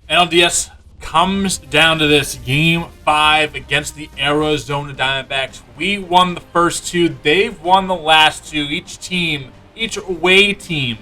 NLDS comes down to this Game 5 against the Arizona Diamondbacks. We won the first two. They've won the last two. Each away team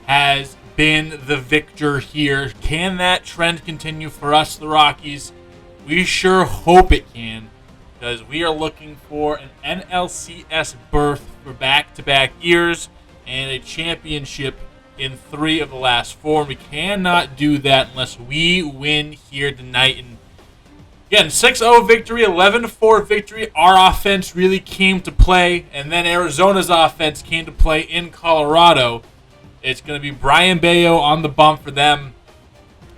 has been the victor here. Can that trend continue for us, the Rockies? We sure hope it can, because we are looking for an NLCS berth for back-to-back years and a championship in 3 of the last 4. We cannot do that unless we win here tonight. And again, 6-0 victory, 11-4 victory. Our offense really came to play, and then Arizona's offense came to play in Colorado. It's going to be Brayan Bello on the bump for them.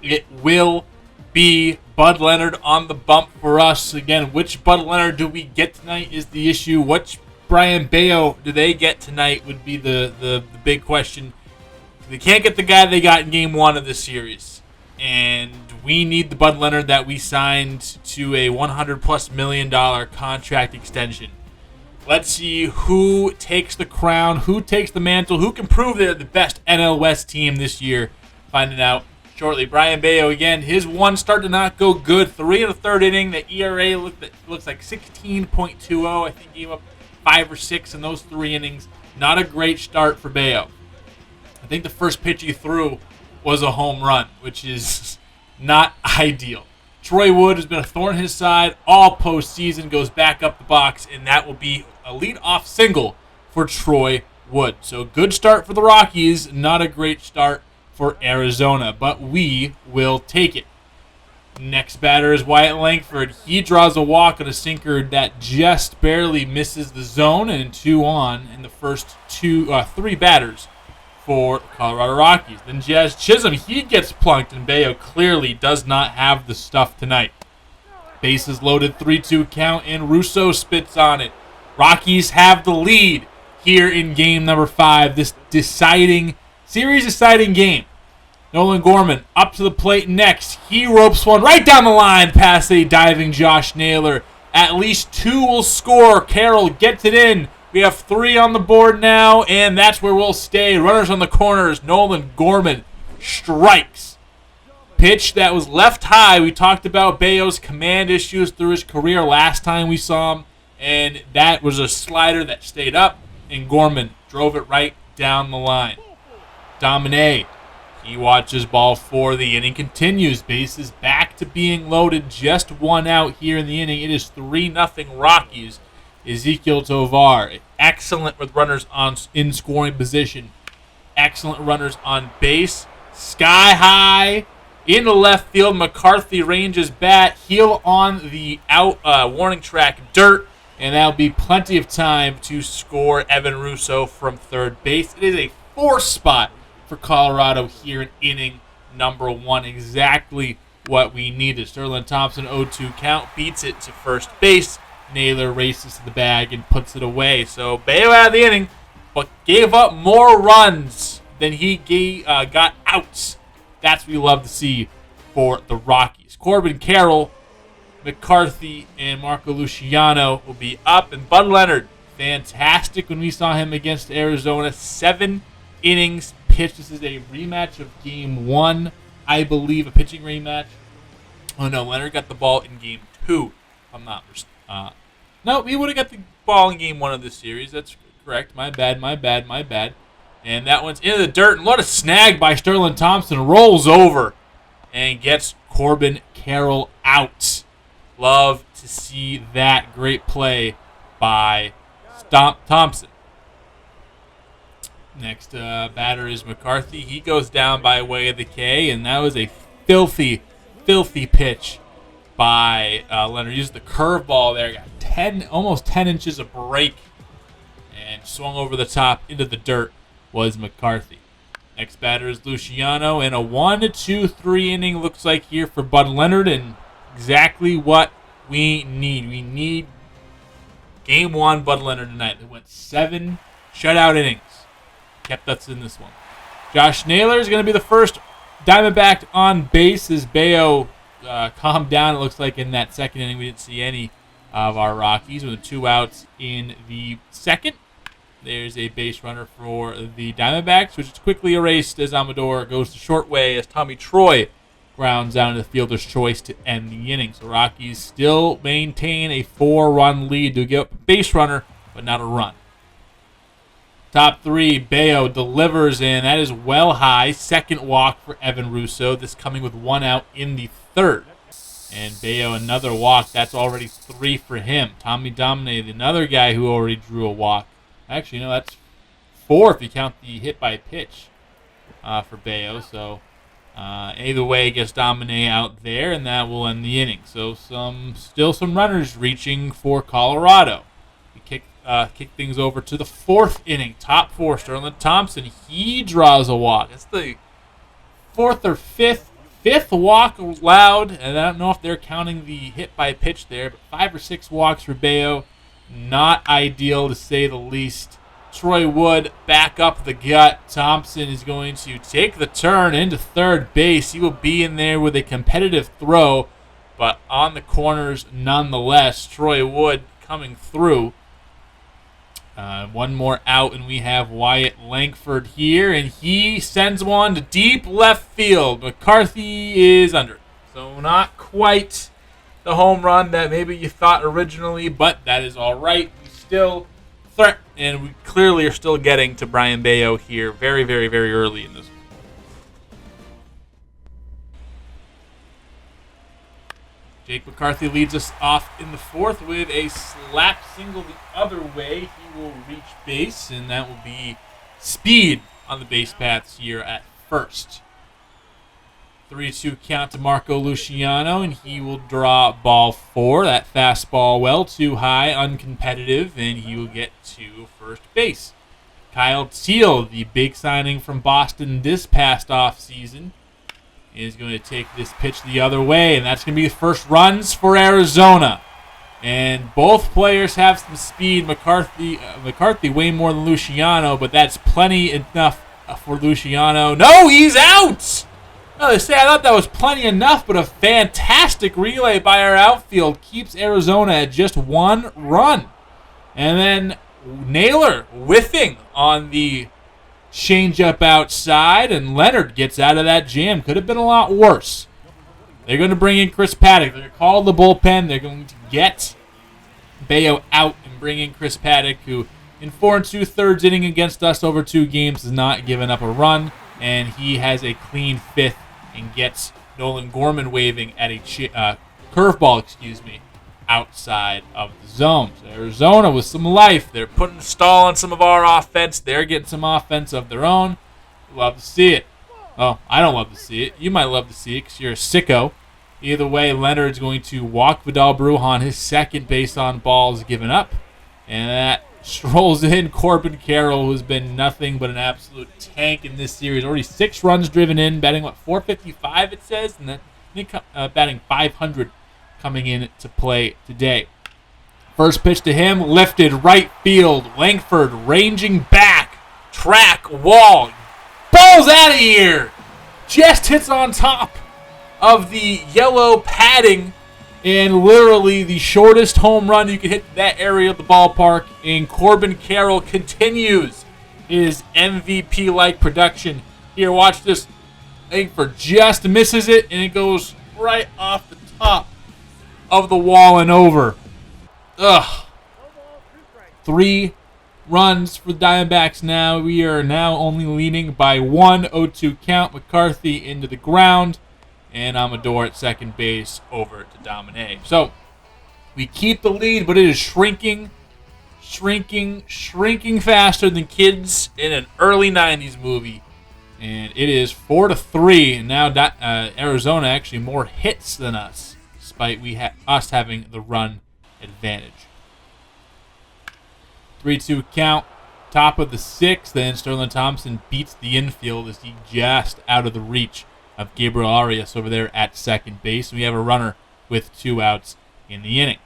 It will be Bud Leonard on the bump for us. Again, which Bud Leonard do we get tonight is the issue. Which Brayan Bello do they get tonight would be the big question. They can't get the guy they got in Game 1 of this series. And we need the Bud Leonard that we signed to a $100+ million contract extension. Let's see who takes the crown, who takes the mantle, who can prove they're the best NL West team this year. Finding out shortly. Brayan Bello, again, his one start did not go good. 3 1/3 inning. The ERA looks like 16.20. I think he gave up 5 or 6 in those 3 innings. Not a great start for Bello. I think the first pitch he threw was a home run, which is not ideal. Troy Wood has been a thorn in his side all postseason, goes back up the box, and that will be a leadoff single for Troy Wood. So good start for the Rockies, not a great start for Arizona, but we will take it. Next batter is Wyatt Langford. He draws a walk on a sinker that just barely misses the zone, and 2 on in the first 3 batters for the Colorado Rockies. Then Jazz Chisholm, he gets plunked, and Bello clearly does not have the stuff tonight. Bases loaded, 3-2 count, and Russo spits on it. Rockies have the lead here in game number 5, this series-deciding game. Nolan Gorman up to the plate next. He ropes one right down the line past a diving Josh Naylor. At least 2 will score. Carroll gets it in. We have 3 on the board now, and that's where we'll stay. Runners on the corners. Nolan Gorman strikes. Pitch that was left high. We talked about Bello's command issues through his career last time we saw him, and that was a slider that stayed up, and Gorman drove it right down the line. Domine, he watches ball 4. The inning continues. Bases back to being loaded. Just 1 out here in the inning. It is 3-0 Rockies. Ezequiel Tovar, excellent with runners in scoring position. Excellent runners on base. Sky high into left field. McCarthy ranges bat. Heel on the warning track dirt. And that'll be plenty of time to score Evan Russo from third base. It is a 4 spot for Colorado here in inning number 1. Exactly what we needed. Sterling Thompson, 0-2 count, beats it to first base. Naylor races to the bag and puts it away. So Bello out of the inning, but gave up more runs than he got outs. That's what we love to see for the Rockies. Corbin Carroll, McCarthy, and Marco Luciano will be up. And Bud Leonard, fantastic when we saw him against Arizona. 7 innings pitched. This is a rematch of Game 1, I believe, a pitching rematch. Oh, no, Leonard got the ball in Game 2, if I'm not mistaken. No, he would have got the ball in Game 1 of this series. That's correct. My bad. And that one's into the dirt. And what a snag by Sterling Thompson. Rolls over and gets Corbin Carroll out. Love to see that great play by Thompson. Next batter is McCarthy. He goes down by way of the K, and that was a filthy pitch by Leonard. Used the curveball there. Got almost 10 inches of break and swung over the top into the dirt was McCarthy. Next batter is Luciano, and a 1-2-3 inning looks like here for Bud Leonard, and exactly what we need. We need Game 1 Bud Leonard tonight. They went 7 shutout innings. Kept us in this one. Josh Naylor is going to be the first Diamondback on base as Bello calmed down. It looks like in that second inning we didn't see any of our Rockies with 2 outs in the second. There's a base runner for the Diamondbacks, which is quickly erased as Amador goes the short way as Tommy Troy grounds out into the fielder's choice to end the inning. So Rockies still maintain a 4-run lead to give up a base runner, but not a run. Top 3, Bayo delivers, and that is well high. Second walk for Evan Russo. This coming with 1 out in the 3rd. And Bayo, another walk. That's already 3 for him. Tommy Domine, another guy who already drew a walk. Actually, no, that's 4 if you count the hit by pitch for Bayo. So either way, gets Domine out there, and that will end the inning. So still some runners reaching for Colorado. We kick things over to the 4th inning. Top 4, Sterling Thompson. He draws a walk. That's the 4th or 5th walk allowed, and I don't know if they're counting the hit by pitch there, but 5 or 6 walks for Bayo. Not ideal, to say the least. Troy Wood back up the gut. Thompson is going to take the turn into third base. He will be in there with a competitive throw, but on the corners nonetheless. Troy Wood coming through. One more out, and we have Wyatt Langford here, and he sends one to deep left field. McCarthy is under it. So not quite the home run that maybe you thought originally, but that is all right. We still threat, and we clearly are still getting to Brian Bayo here very, very, very early in this one. Jake McCarthy leads us off in the 4th with a slap single the other way. He will reach base, and that will be speed on the base paths here at first. 3-2 count to Marco Luciano, and he will draw ball 4. That fastball well too high, uncompetitive, and he will get to first base. Kyle Teal, the big signing from Boston this past offseason, is going to take this pitch the other way, and that's going to be the first runs for Arizona. And both players have some speed. McCarthy way more than Luciano, but that's plenty enough for Luciano. No, he's out! No, they say I thought that was plenty enough, but a fantastic relay by our outfield keeps Arizona at just 1 run. And then Naylor whiffing on the changeup outside, and Leonard gets out of that jam. Could have been a lot worse. They're going to bring in Chris Paddock. They're going to call the bullpen. They're going to get Bayo out and bring in Chris Paddock, who in 4 2/3 inning against us over 2 games has not given up a run, and he has a clean 5th and gets Nolan Gorman waving at a curveball, outside of the zone. So Arizona with some life. They're putting a stall on some of our offense. They're getting some offense of their own. Love to see it. Oh, I don't love to see it. You might love to see it because you're a sicko. Either way, Leonard's going to walk Vidal Brujan. His second base on ball is given up. And that strolls in Corbin Carroll, who's been nothing but an absolute tank in this series. Already 6 runs driven in, batting, 455 it says? And then batting 500 coming in to play today. First pitch to him, lifted right field. Langford ranging back. Track, wall. Ball's out of here! Just hits on top of the yellow padding, and literally the shortest home run you could hit that area of the ballpark. And Corbin Carroll continues his MVP-like production. Here, watch this. Langford just misses it, and it goes right off the top of the wall and over. Ugh. 3 runs for the Diamondbacks now. We are now only leading by 1. 0-2 count. McCarthy into the ground. And Amador at second base over to Domine. So, we keep the lead, but it is shrinking faster than kids in an early 90s movie. And it is 4-3. And now Arizona actually more hits than us, despite us having the run advantage. 3-2 count, top of the 6th. Then Sterling Thompson beats the infield as he just out of the reach of Gabriel Arias over there at second base. We have a runner with 2 outs in the inning.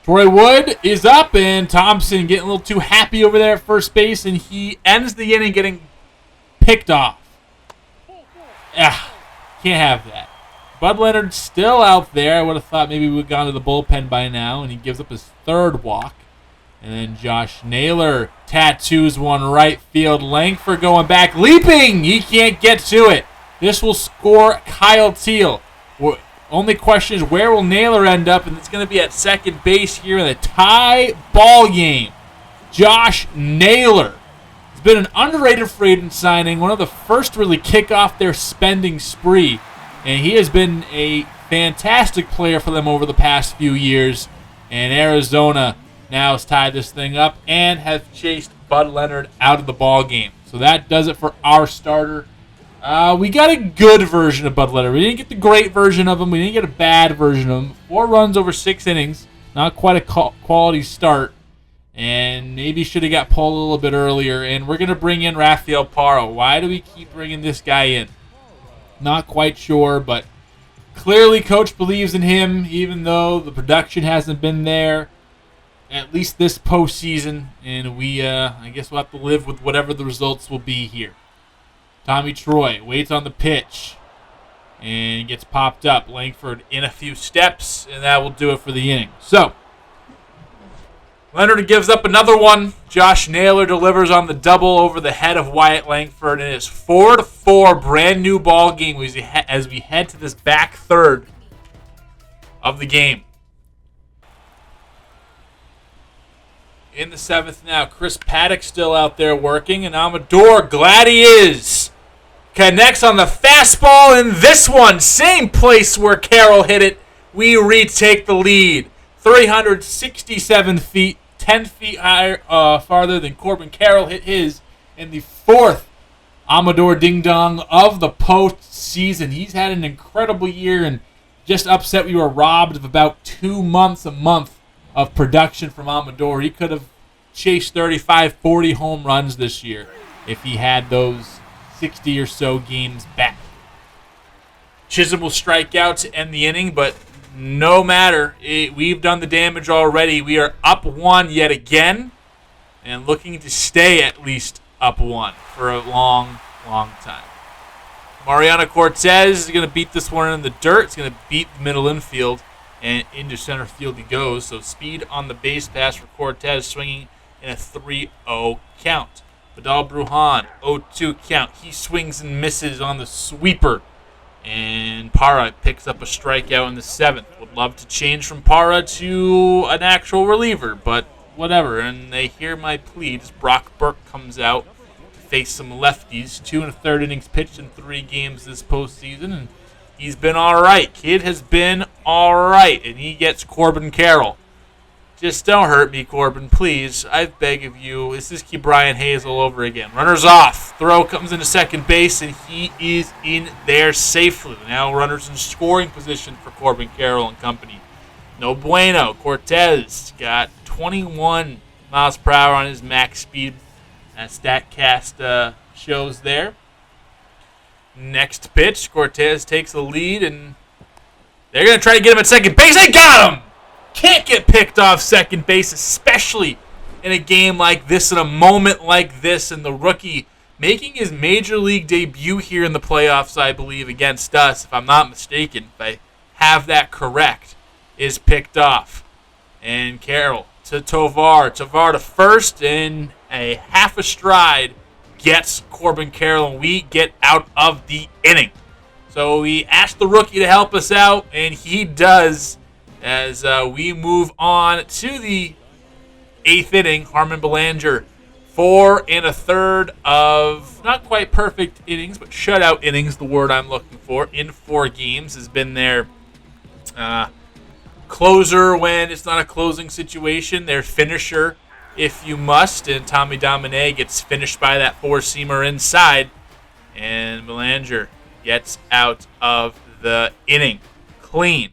Troy Wood is up, and Thompson getting a little too happy over there at first base, and he ends the inning getting picked off. Can't have that. Bud Leonard still out there. I would have thought maybe we would have gone to the bullpen by now, and he gives up his 3rd walk. And then Josh Naylor tattoos one right field. Langford going back, leaping. He can't get to it. This will score Kyle Teal. Only question is, where will Naylor end up? And it's going to be at second base here in the tie ball game. Josh Naylor has been an underrated free agent signing, one of the first to really kick off their spending spree. And he has been a fantastic player for them over the past few years. And Arizona now has tied this thing up and have chased Bud Leonard out of the ball game. So that does it for our starter. We got a good version of Bud Leonard. We didn't get the great version of him. We didn't get a bad version of him. 4 runs over 6 innings. Not quite a quality start. And maybe should have got pulled a little bit earlier. And we're going to bring in Rafael Parra. Why do we keep bringing this guy in? Not quite sure, but clearly coach believes in him, even though the production hasn't been there, at least this postseason. And we, I guess we'll have to live with whatever the results will be here. Tommy Troy waits on the pitch and gets popped up. Langford in a few steps, and that will do it for the inning. So, Leonard gives up another one. Josh Naylor delivers on the double over the head of Wyatt Langford, and it is 4-4, brand new ball game as we head to this back third of the game. In the 7th now, Chris Paddock still out there working, and Amador, glad he is, connects on the fastball, and this one, same place where Carroll hit it, we retake the lead. 367 feet, 10 feet higher, farther than Corbin Carroll hit his in the 4th Amador Ding Dong of the postseason. He's had an incredible year, and just upset we were robbed of about 2 months a month of production from Amador. He could have chased 35, 40 home runs this year if he had those 60 or so games back. Chisholm will strike out to end the inning, but no matter. We've done the damage already. We are up 1 yet again and looking to stay at least up 1 for a long, long time. Mariano Cortez is going to beat this one in the dirt. It's going to beat the middle infield, and into center field he goes. So speed on the base pass for Cortez, swinging in a 3-0 count. Vidal Brujan, 0-2 count. He swings and misses on the sweeper. And Parra picks up a strikeout in the 7th. Would love to change from Parra to an actual reliever, but whatever. And they hear my pleas. Brock Burke comes out to face some lefties. 2 1/3 innings pitched in 3 games this postseason, and he's been all right. Kid has been all right, and he gets Corbin Carroll. Just don't hurt me, Corbin, please. I beg of you. This is Brian Hayes all over again. Runners off. Throw comes into second base, and he is in there safely. Now runners in scoring position for Corbin Carroll and company. No bueno. Cortez got 21 miles per hour on his max speed. That StatCast shows there. Next pitch, Cortez takes the lead, and they're going to try to get him at second base. They got him! Can't get picked off second base, especially in a game like this, in a moment like this, and the rookie making his major league debut here in the playoffs, I believe, against us, if I'm not mistaken, if I have that correct, is picked off. And Carroll to Tovar. Tovar to first, and a half a stride gets Corbin Carroll, and we get out of the inning. So we asked the rookie to help us out, and he does. As we move on to the 8th inning, Harmon Belanger, 4 1/3 of not quite perfect innings, but shutout innings, the word I'm looking for, in 4 games, has been their closer when it's not a closing situation, their finisher if you must, and Tommy Domine gets finished by that 4-seamer inside, and Belanger gets out of the inning clean.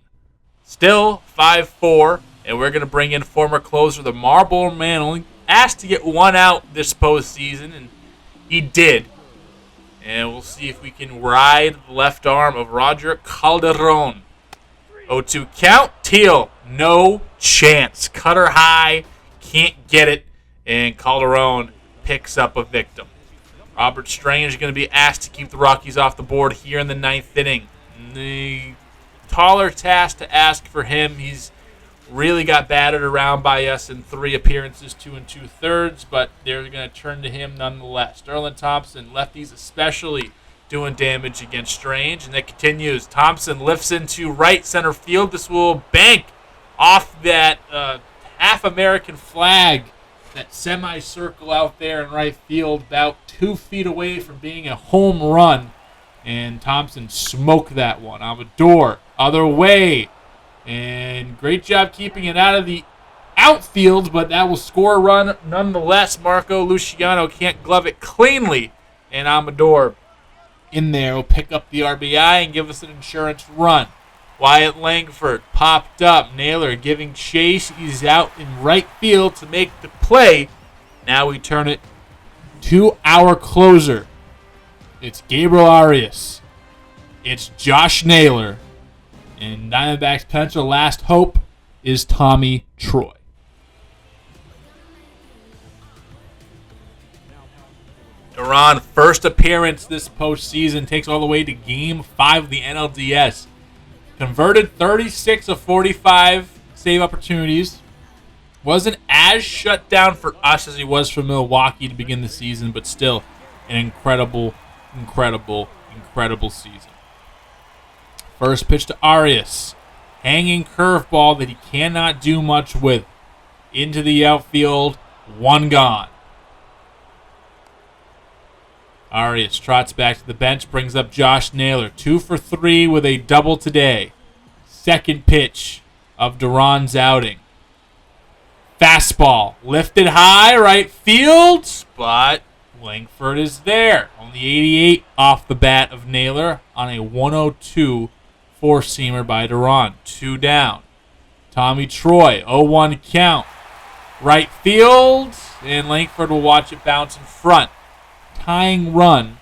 Still 5-4, and we're going to bring in former closer, the Marlboro Man, only asked to get 1 out this postseason, and he did. And we'll see if we can ride the left arm of Roger Calderon. 0-2 count. Teal, no chance. Cutter high, can't get it, and Calderon picks up a victim. Robert Strange is going to be asked to keep the Rockies off the board here in the 9th inning. The taller task to ask for him. He's really got battered around by us in 3 appearances, 2 2/3, but they're going to turn to him nonetheless. Sterling Thompson, lefties especially, doing damage against Strange. And it continues. Thompson lifts into right center field. This will bank off that half American flag, that semicircle out there in right field, about 2 feet away from being a home run. And Thompson smoked that one. Amador, other way. And great job keeping it out of the outfield, but that will score a run nonetheless. Marco Luciano can't glove it cleanly. And Amador in there will pick up the RBI and give us an insurance run. Wyatt Langford popped up. Naylor giving chase. He's out in right field to make the play. Now we turn it to our closer. It's Gabriel Arias. It's Josh Naylor. And Diamondbacks' potential last hope is Tommy Troy. Duran, first appearance this postseason, takes all the way to Game 5 of the NLDS. Converted 36 of 45 save opportunities. Wasn't as shut down for us as he was for Milwaukee to begin the season, but still an incredible season. First pitch to Arias. Hanging curveball that he cannot do much with. Into the outfield. One gone. Arias trots back to the bench. Brings up Josh Naylor. 2 for 3 with a double today. Second pitch of Duran's outing. Fastball. Lifted high. Right field. But Langford is there. Only 88 off the bat of Naylor on a 102 four-seamer by Duran. 2 down. Tommy Troy, 0-1 count. Right field, and Langford will watch it bounce in front. Tying run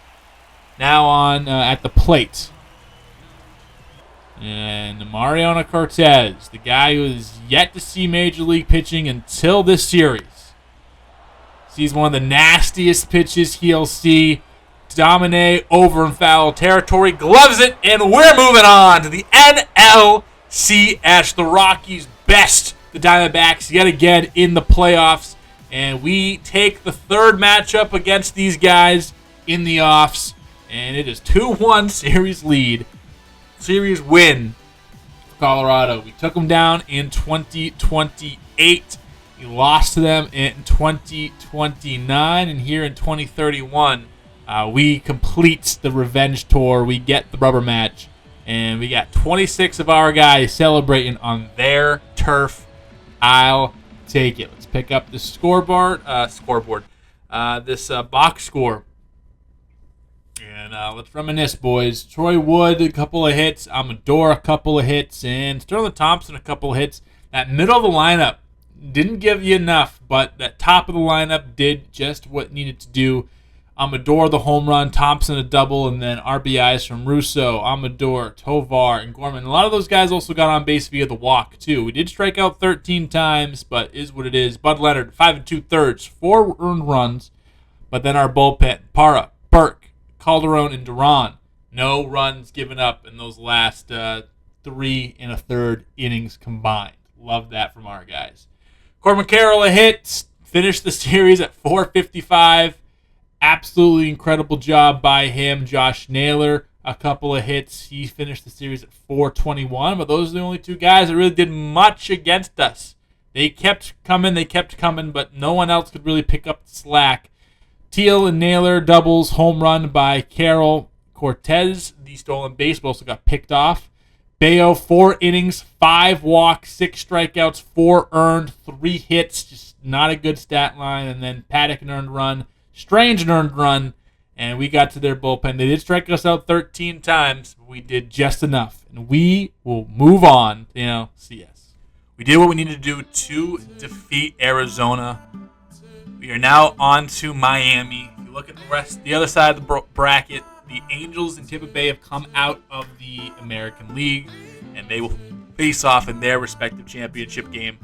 now on at the plate. And Mariano Cortez, the guy who is yet to see Major League pitching until this series. Sees one of the nastiest pitches he'll see. Dominate over in foul territory. Gloves it, and we're moving on to the NLCS. The Rockies best the Diamondbacks yet again in the playoffs. And we take the third matchup against these guys in the offs. And it is 2-1 series lead. Series win for Colorado. We took them down in 2028. We lost to them in 2029. And here in 2031, we complete the revenge tour. We get the rubber match. And we got 26 of our guys celebrating on their turf. I'll take it. Let's pick up the scoreboard. This box score. And let's reminisce, boys. Troy Wood, a couple of hits. Amador, a couple of hits. And Sterling Thompson, a couple of hits. That middle of the lineup didn't give you enough, but that top of the lineup did just what needed to do. Amador, the home run. Thompson, a double. And then RBIs from Russo, Amador, Tovar, and Gorman. A lot of those guys also got on base via the walk, too. We did strike out 13 times, but is what it is. Bud Leonard, 5 2/3, 4 earned runs. But then our bullpen, Parra, Burke, Calderon, and Duran. No runs given up in those last 3 1/3 innings combined. Love that from our guys. Corbin Carroll, a hit. Finished the series at 455. Absolutely incredible job by him. Josh Naylor, a couple of hits. He finished the series at 421. But those are the only 2 guys that really did much against us. They kept coming, but no one else could really pick up the slack. Teal and Naylor doubles, home run by Carroll. Cortez, the stolen base, but also got picked off. Bayo, 4 innings, 5 walks, 6 strikeouts, 4 earned, 3 hits. Just not a good stat line. And then Paddock, an earned run. Strange, an earned run. And we got to their bullpen. They did strike us out 13 times, but we did just enough. And we will move on to CS. We did what we needed to do to defeat Arizona. We are now on to Miami. If you look at the other side of the bracket, the Angels and Tampa Bay have come out of the American League, and they will face off in their respective championship game.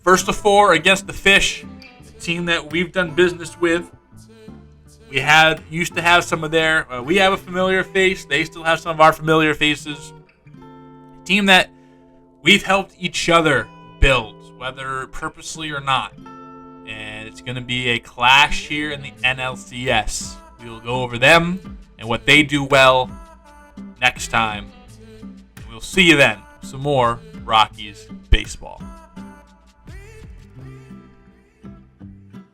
First of 4 against the Fish, the team that we've done business with. We used to have some of their. We have a familiar face. They still have some of our familiar faces. A team that we've helped each other build, whether purposely or not. And it's going to be a clash here in the NLCS. We will go over them. and what they do well next time. We'll see you then. Some more Rockies baseball.